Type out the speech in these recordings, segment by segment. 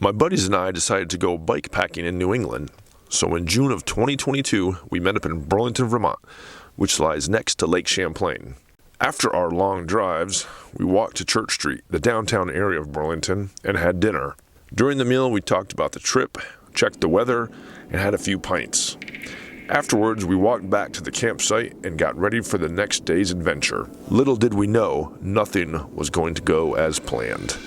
My buddies and I decided to go bikepacking in New England, so in June of 2022, we met up in Burlington, Vermont, which lies next to Lake Champlain. After our long drives, we walked to Church Street, the downtown area of Burlington, and had dinner. During the meal, we talked about the trip, checked the weather, and had a few pints. Afterwards, we walked back to the campsite and got ready for the next day's adventure. Little did we know, nothing was going to go as planned.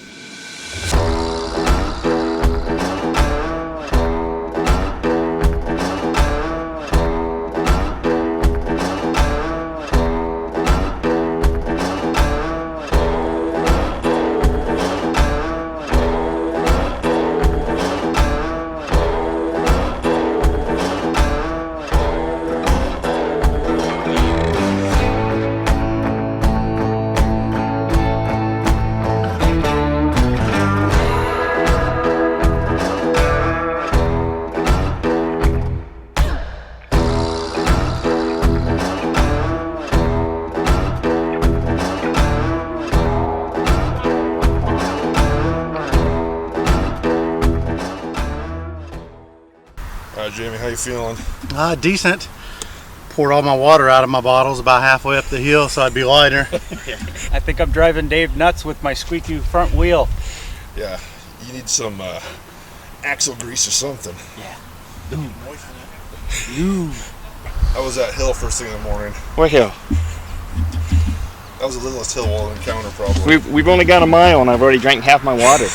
Jamie, how you feeling? Decent. Poured all my water out of my bottles about halfway up the hill so I'd be lighter. I think I'm driving Dave nuts with my squeaky front wheel. Yeah, you need some axle grease or something. Yeah. How was that hill first thing in the morning? What hill? That was the littlest hill we'll encounter probably. We've only got a mile and I've already drank half my water.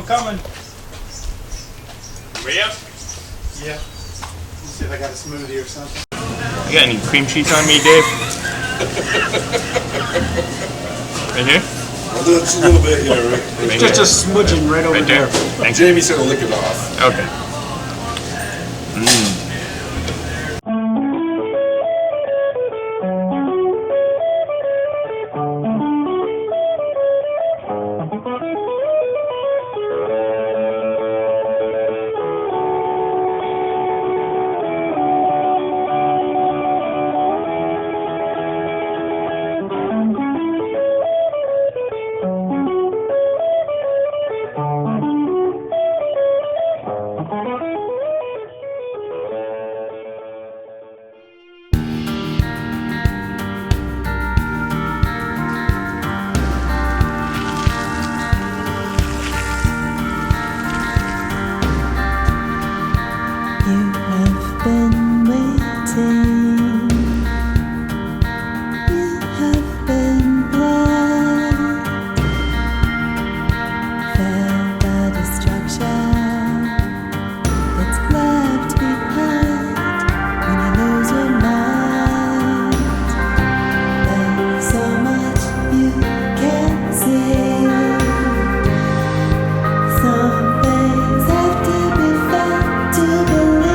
Coming. Ready up? Yeah. Let's see if I got a smoothie or something. You got any cream cheese on me, Dave? Right here? Just a little bit here, right? Right Just here. a smudging right over there. Thank you. Jamie's gonna lick it off. Okay. You have been waiting. You have been blind. Felt the destruction that's left behind when you lose your mind. There's so much you can't see. Some things have to be felt to believe.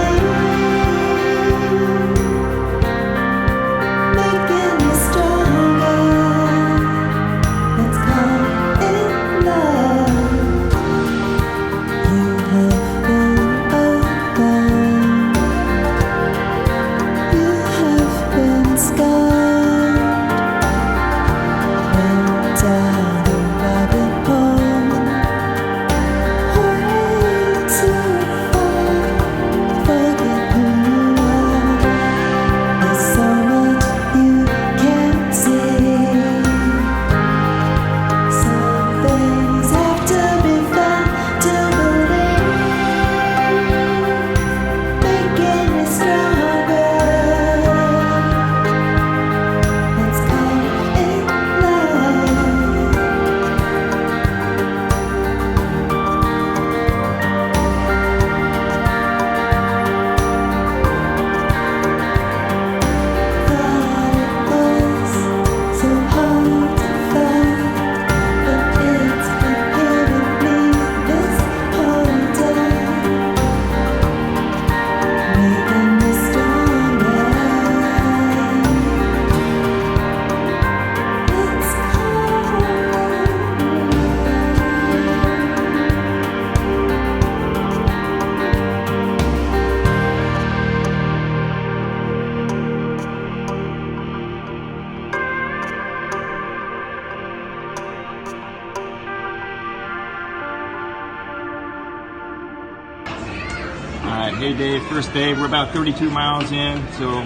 Okay, Dave, first day. We're about 32 miles in, so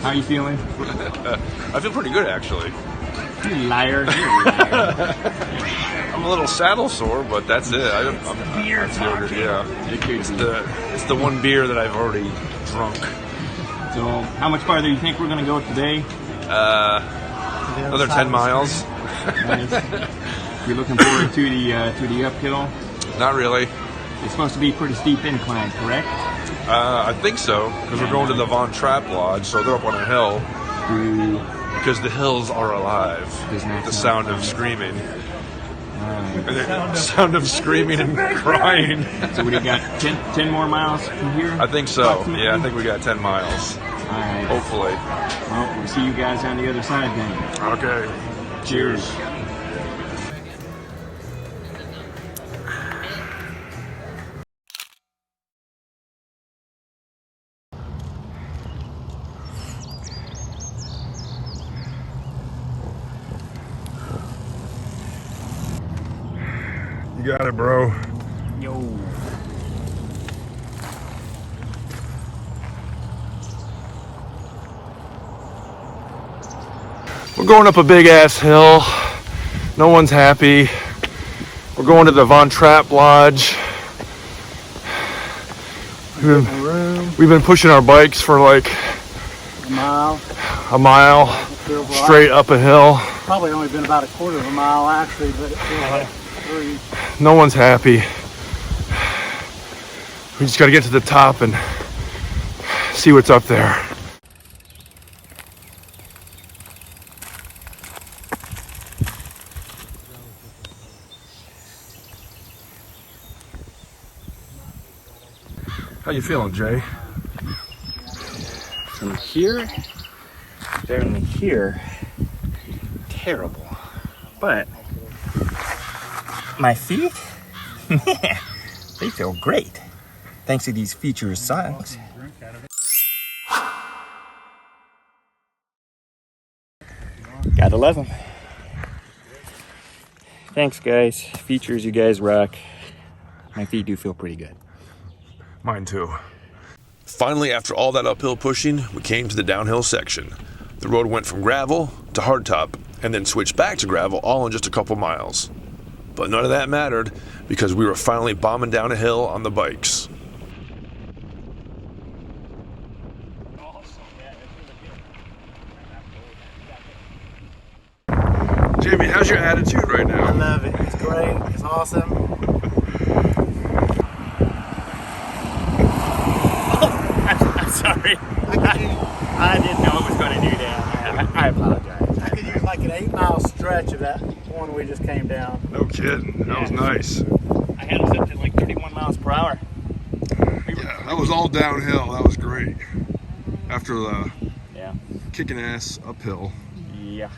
how are you feeling? I feel pretty good, actually. You liar. You're a liar. I'm a little saddle sore, but that's it. I'm Beer talking. yeah. It could be. It's the one beer that I've already drunk. So, how much farther do you think we're going to go today? Another 10 miles. Nice. You're looking forward to the uphill? Not really. It's supposed to be a pretty steep incline, correct? I think so, because we're going to the Von Trapp Lodge, so they're up on a hill. Because the hills are alive. The sound of screaming. The sound of screaming and crying. So we got 10 more miles from here? I think so. Yeah, I think we got 10 miles. All right. Hopefully. Well, we'll see you guys on the other side then. Okay. Cheers. You got it, bro. Yo. We're going up a big ass hill. No one's happy. We're going to the Von Trapp Lodge. We've been pushing our bikes for like a mile straight up a hill. Probably only been about a quarter of a mile actually, but it feels like 3. No one's happy. We just got to get to the top and see what's up there. How you feeling, Jay? From here down to here, terrible. But my feet, man, they feel great. Thanks to these Features socks. Gotta love them. Thanks, guys. Features, you guys rock. My feet do feel pretty good. Mine too. Finally, after all that uphill pushing, we came to the downhill section. The road went from gravel to hardtop and then switched back to gravel all in just a couple miles. But none of that mattered because we were finally bombing down a hill on the bikes. Jamie, how's your attitude right I now? love it. It's great. It's awesome. I'm sorry. I didn't know it was going to do that. I apologize. I could use like an 8-mile stretch of that one we just came down. No kidding. That was nice. I had it set to like 31 miles per hour. Yeah, that was all downhill. That was great. After the Yeah. kicking ass uphill. Yeah.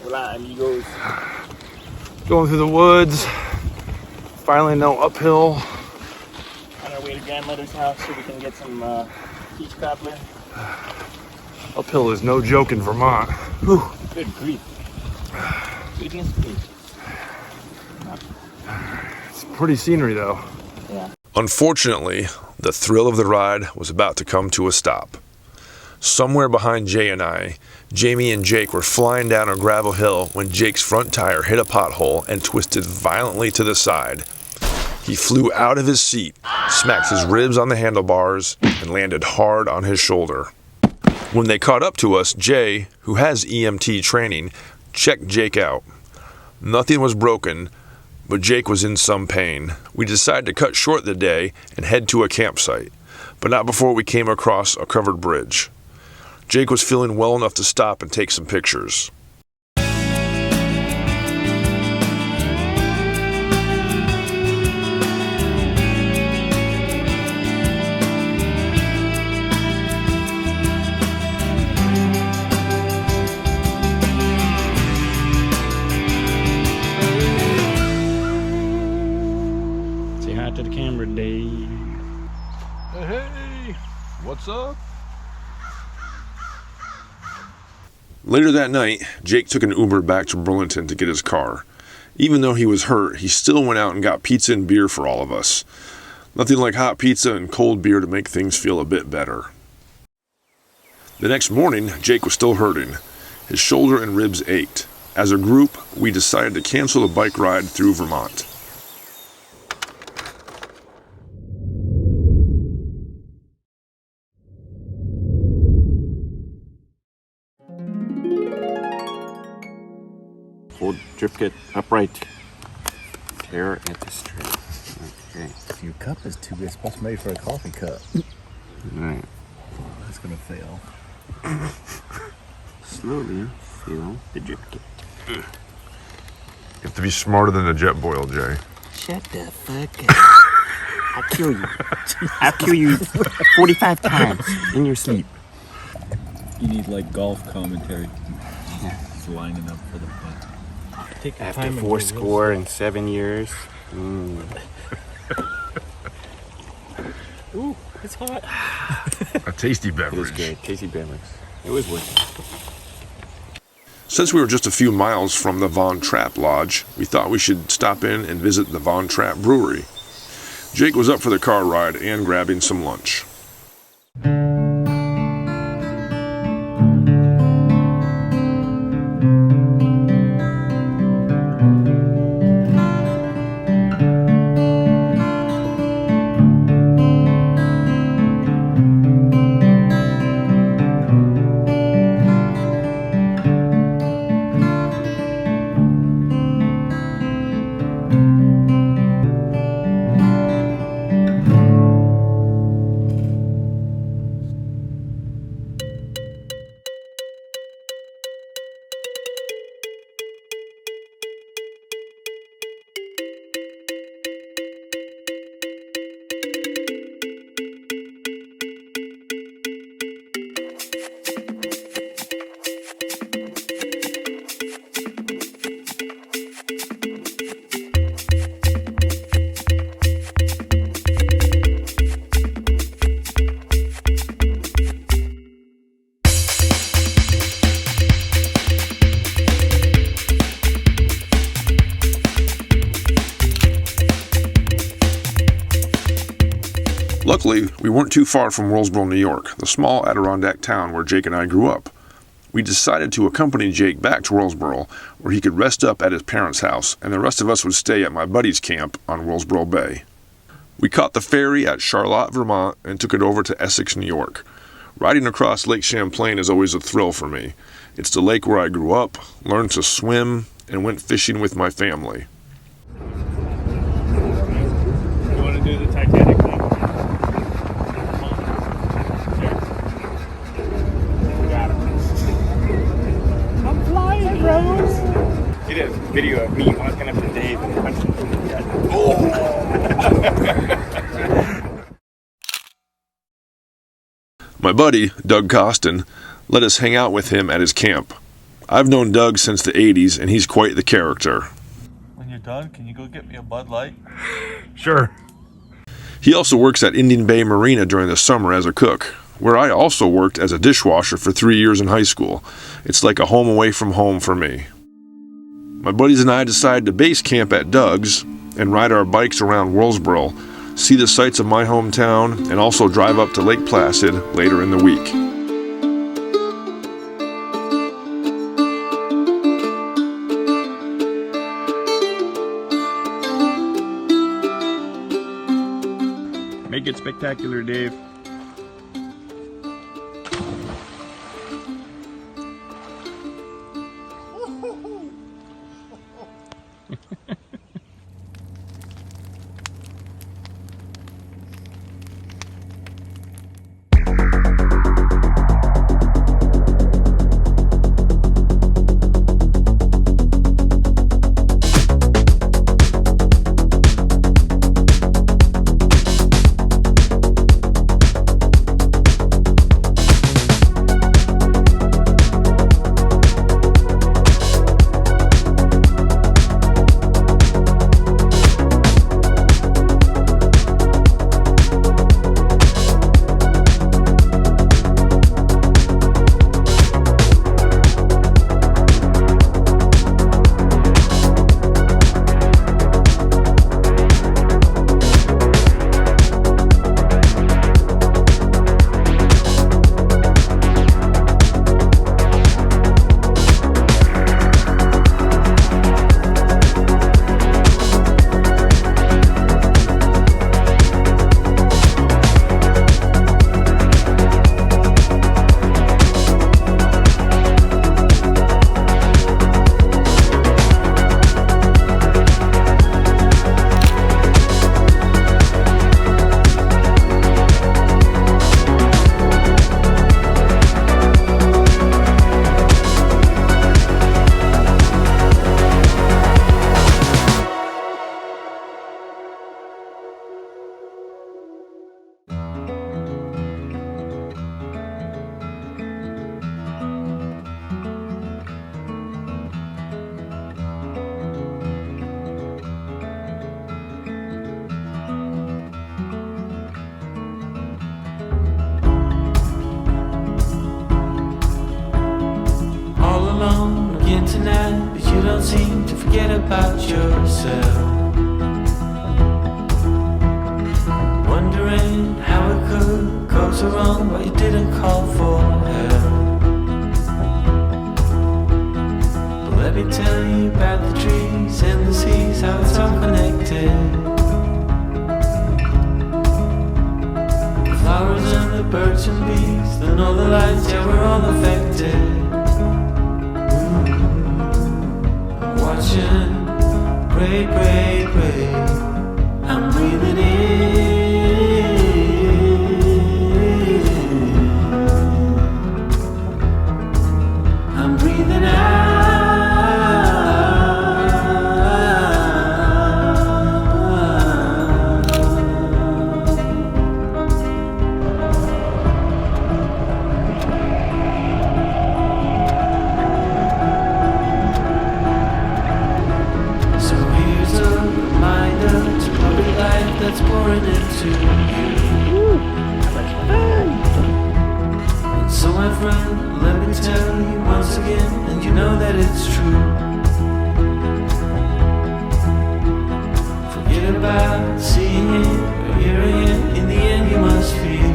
Hola, amigos. Going through the woods. Finally no uphill. On our way to grandmother's house so we can get some peach cobbler. Uphill is no joke in Vermont. Whew. Good grief. Goodness grief. It's pretty scenery though. Yeah. Unfortunately, the thrill of the ride was about to come to a stop. Somewhere behind Jay and I, Jamie and Jake were flying down a gravel hill when Jake's front tire hit a pothole and twisted violently to the side. He flew out of his seat, smacked his ribs on the handlebars, and landed hard on his shoulder. When they caught up to us, Jay, who has EMT training, checked Jake out. Nothing was broken, but Jake was in some pain. We decided to cut short the day and head to a campsite, but not before we came across a covered bridge. Jake was feeling well enough to stop and take some pictures. Say hi to the camera, Dave. Hey, what's up? Later that night, Jake took an Uber back to Burlington to get his car. Even though he was hurt, he still went out and got pizza and beer for all of us. Nothing like hot pizza and cold beer to make things feel a bit better. The next morning, Jake was still hurting. His shoulder and ribs ached. As a group, we decided to cancel the bike ride through Vermont. Hold drip kit upright. Tear at the strip. Okay. Your cup is too big. It's supposed to be made for a coffee cup. Alright. That's gonna fail. Slowly fill the drip kit. You have to be smarter than a jet boil, Jay. Shut the fuck up. I'll kill you. I'll kill you 45 times in your sleep. You need like golf commentary. Yeah. It's lining up for the putt. Take your After time and 4 go real score and 7 years. Ooh, it's hot. A tasty It beverage. was good. Tasty beverage. It was worth it. Since we were just a few miles from the Von Trapp Lodge, we thought we should stop in and visit the Von Trapp Brewery. Jake was up for the car ride and grabbing some lunch. Luckily, we weren't too far from Rollsboro, New York, the small Adirondack town where Jake and I grew up. We decided to accompany Jake back to Rollsboro, where he could rest up at his parents' house, and the rest of us would stay at my buddy's camp on Rollsboro Bay. We caught the ferry at Charlotte, Vermont, and took it over to Essex, New York. Riding across Lake Champlain is always a thrill for me. It's the lake where I grew up, learned to swim, and went fishing with my family. You want to do the Titanic thing? I'm flying, bros! Did a video of me walking up to Dave and punching him in the gut. My buddy, Doug Costin, let us hang out with him at his camp. I've known Doug since the 80s, and he's quite the character. When you're done, can you go get me a Bud Light? Sure. He also works at Indian Bay Marina during the summer as a cook, where I also worked as a dishwasher for 3 years in high school. It's like a home away from home for me. My buddies and I decided to base camp at Doug's and ride our bikes around Rollsboro, see the sights of my hometown, and also drive up to Lake Placid later in the week. Make it spectacular, Dave. seem to forget about yourself. Wondering how it could go so wrong, but you didn't call for help. But let me tell you about the trees and the seas, how it's all connected. The flowers and the birds and bees, the northern lights, yeah, we're all affected. Watching, pray, pray, pray. I'm breathing in. I'm breathing out. So here's a reminder to public life that's pouring into you. And so my friend, let me tell you once again, and you know that it's true. Forget about seeing it or hearing it, in the end you must feel.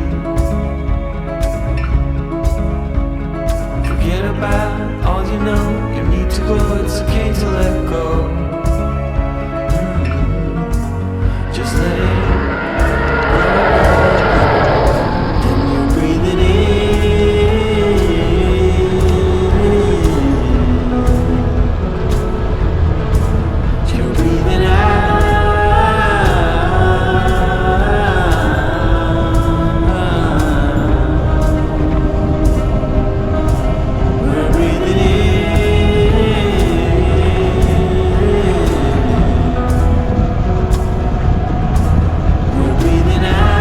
Forget about all you know, you need to go, it's okay to let go. Just let it go. And you're breathing in. You're breathing out. We're breathing in. We're breathing out.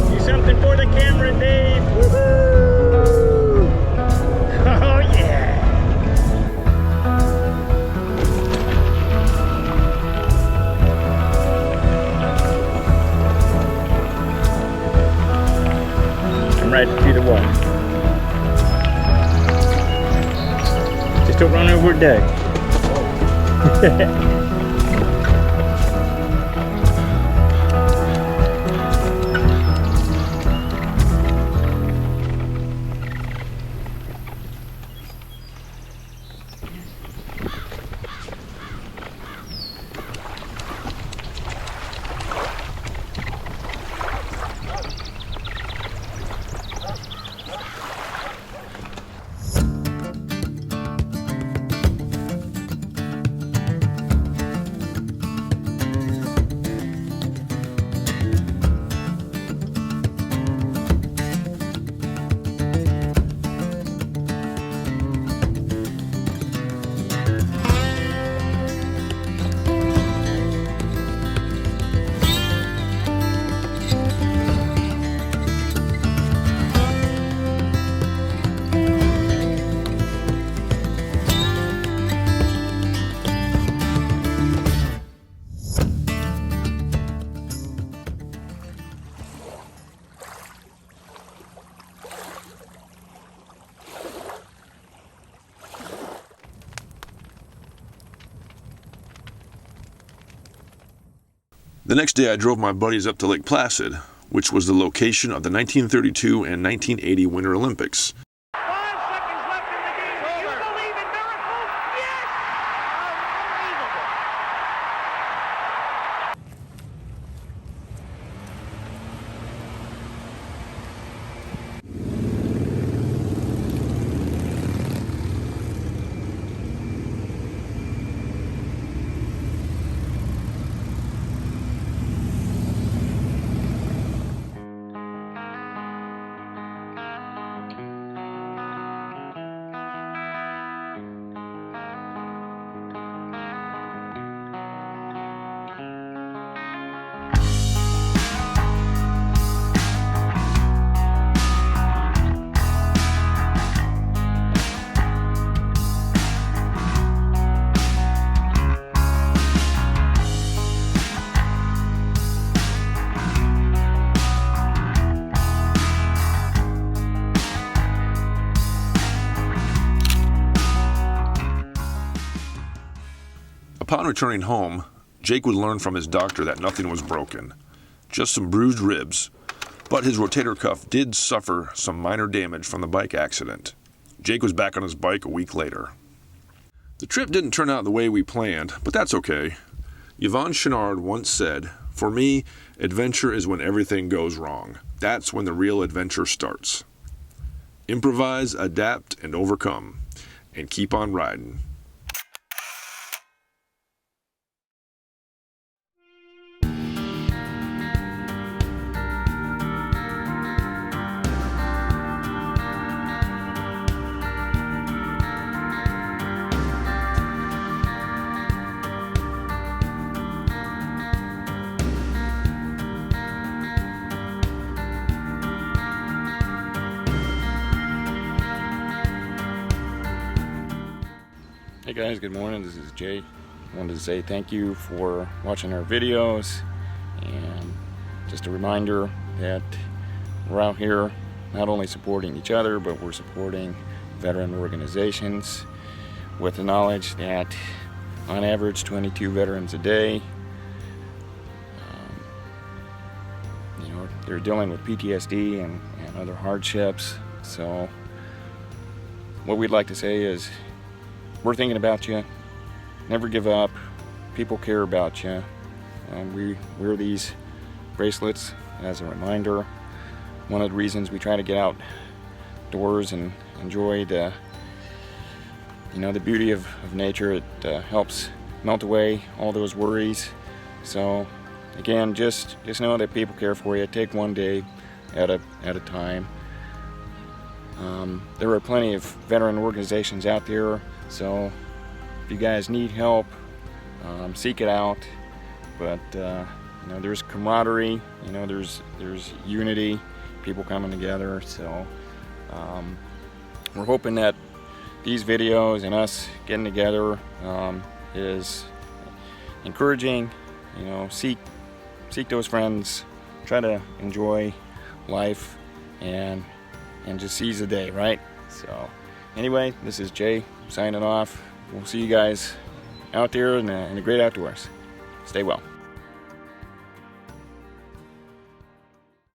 Do something for the camera, Dave. Woohoo! Oh yeah. I'm right to the wall. Just don't run over Doug. The next day I drove my buddies up to Lake Placid, which was the location of the 1932 and 1980 Winter Olympics. 5 seconds left in the game. Do you believe in miracles? Yes! Unbelievable. Upon returning home, Jake would learn from his doctor that nothing was broken, just some bruised ribs, but his rotator cuff did suffer some minor damage from the bike accident. Jake was back on his bike a week later. The trip didn't turn out the way we planned, but that's okay. Yvonne Chenard once said, "For me, adventure is when everything goes wrong. That's when the real adventure starts." Improvise, adapt, and overcome, and keep on riding. Hey guys, good morning. This is Jay. I wanted to say thank you for watching our videos, and just a reminder that we're out here not only supporting each other, but we're supporting veteran organizations with the knowledge that on average 22 veterans a day, they're dealing with PTSD and other hardships. So what we'd like to say is, we're thinking about you. Never give up. People care about you. We wear these bracelets as a reminder. One of the reasons we try to get outdoors and enjoy the beauty of nature, it helps melt away all those worries. So again, just know that people care for you. Take one day at a time. There are plenty of veteran organizations out there. So if you guys need help, seek it out. But there's camaraderie, there's unity, people coming together. So we're hoping that these videos and us getting together is encouraging. Seek those friends, try to enjoy life and just seize the day, right? So anyway, this is Jay signing off. We'll see you guys out there in the great outdoors. Stay well.